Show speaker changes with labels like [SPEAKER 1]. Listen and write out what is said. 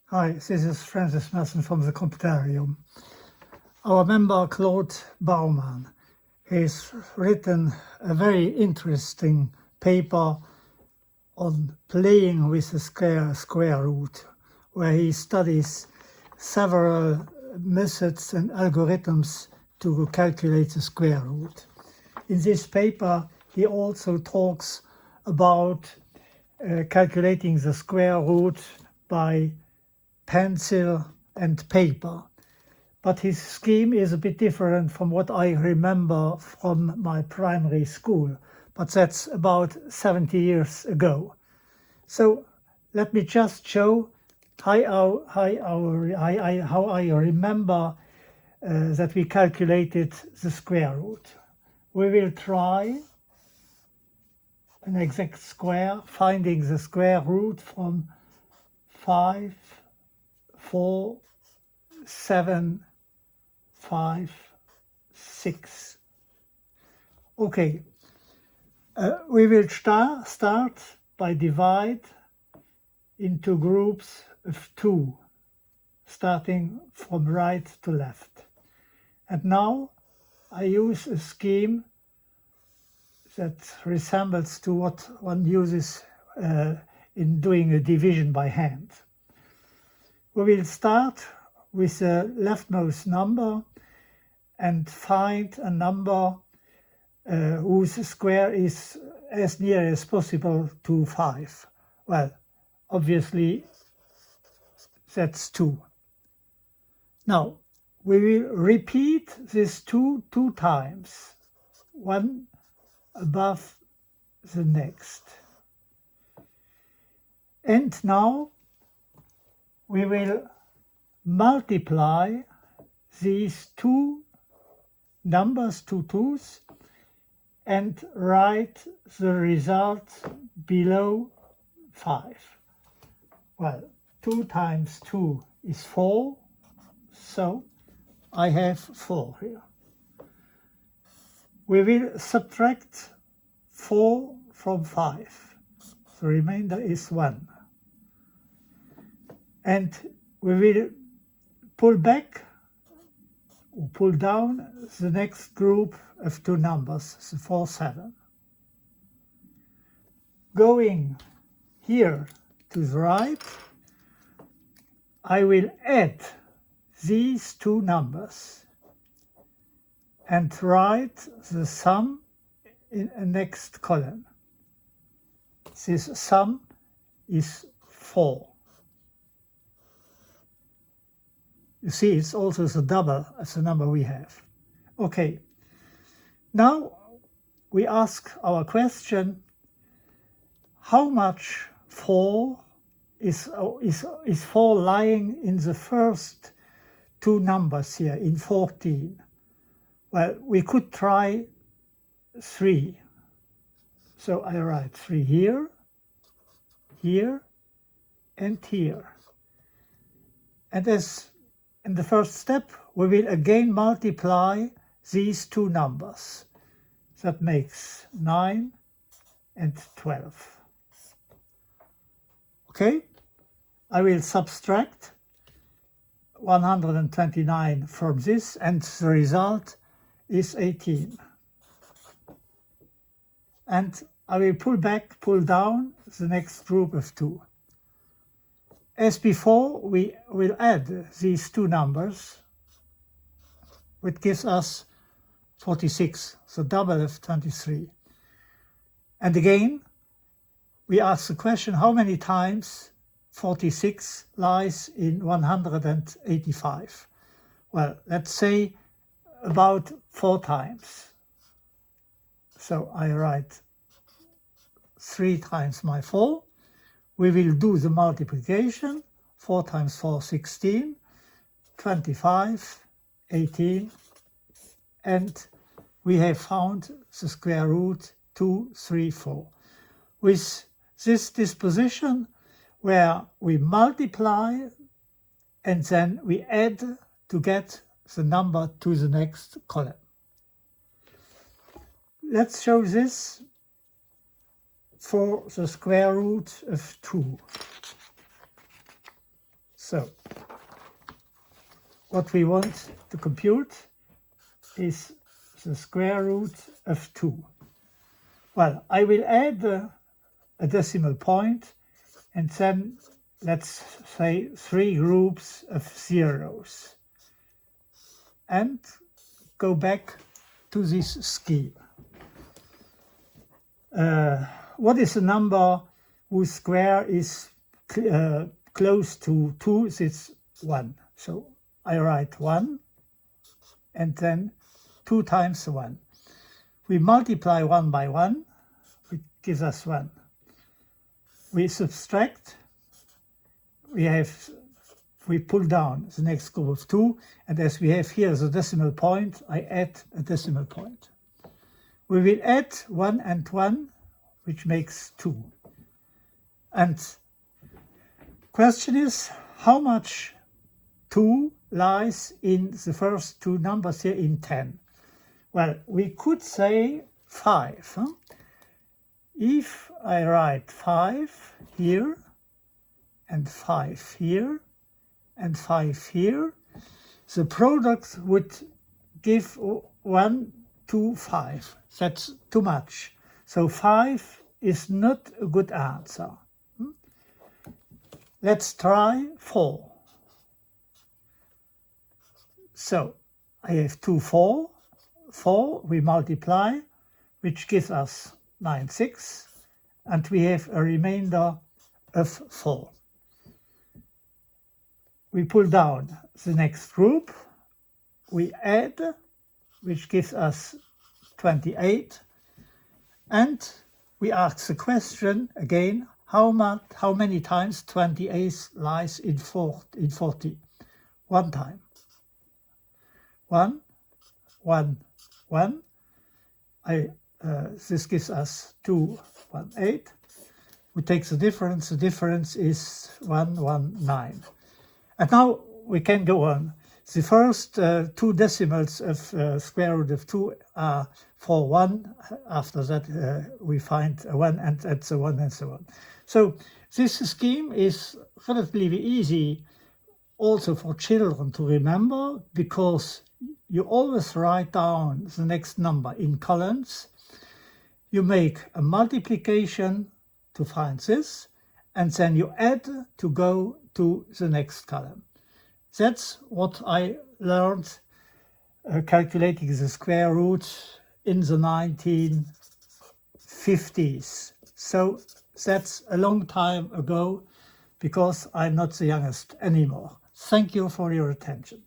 [SPEAKER 1] Hi, this is Francis Massen from the Computarium. Our member Claude Baumann has written a very interesting paper on playing with the square root, where he studies several methods and algorithms to calculate the square root. In this paper, he also talks about calculating the square root by pencil and paper. But his scheme is a bit different from what I remember from my primary school, but that's about 70 years ago. So let me just show how I remember that we calculated the square root. We will try an exact square, finding the square root from 5, 4, 7, 5, 6. Okay, we will start by divide into groups of 2, starting from right to left. And now I use a scheme that resembles to what one uses in doing a division by hand. We will start with the leftmost number and find a number whose square is as near as possible to 5. Well, obviously that's 2. Now, we will repeat this 2 times, one above the next. And now we will multiply these 2 numbers, 2 2's, and write the result below 5. Well, 2 times 2 is 4, so I have 4 here. We will subtract 4 from 5. The remainder is 1. And we will pull back or pull down the next group of 2 numbers, the 4, 7. Going here to the right, I will add these 2 numbers and write the sum in the next column. This sum is 4. You see, it's also the double of the number we have. Okay, now we ask our question, how much 4 is 4 lying in the first 2 numbers here, in 14? Well, we could try 3. So I write 3 here, here, and here. And as in the first step, we will again multiply these 2 numbers. That makes 9 and 12. Okay, I will subtract 129 from this, and the result is 18. And I will pull down the next group of 2. As before, we will add these 2 numbers, which gives us 46, the double of 23. And again, we ask the question, how many times 46 lies in 185? Well, let's say about 4 times. So I write 3 times my 4. We will do the multiplication. 4 times 4, 16, 25, 18, and we have found the square root 234. With this disposition, where we multiply and then we add to get the number to the next column. Let's show this for the square root of 2. So, what we want to compute is the square root of 2. Well, I will add a decimal point, and then let's say 3 groups of zeros, and go back to this scheme. What is a number whose square is close to 2? It's 1. So I write 1 and then 2 times 1. We multiply 1 by 1, which gives us 1. We subtract, we pull down the next group of 2, and as we have here the decimal point, I add a decimal point. We will add 1 and 1, which makes 2. And question is, how much 2 lies in the first 2 numbers here in 10? Well, we could say 5. Huh? If I write 5 here, and 5 here, and 5 here, the product would give 1, 2, 5. That's too much. So 5 is not a good answer. Let's try 4. So I have 2, 4. 4 we multiply, which gives us 9, 6, and we have a remainder of 4. We pull down the next group, we add, which gives us 28, and we ask the question again, how many times 28 lies in 40? 1 time. 1, 1, 1. This gives us 2, 1, 8. We take the difference is 1, 1, 9. And now we can go on. The first 2 decimals of square root of 2 are for 1. After that we find a 1 and so on and so on. So this scheme is relatively easy also for children to remember, because you always write down the next number in columns. You make a multiplication to find this, and then you add to go to the next column. That's what I learned calculating the square root in the 1950s. So that's a long time ago, because I'm not the youngest anymore. Thank you for your attention.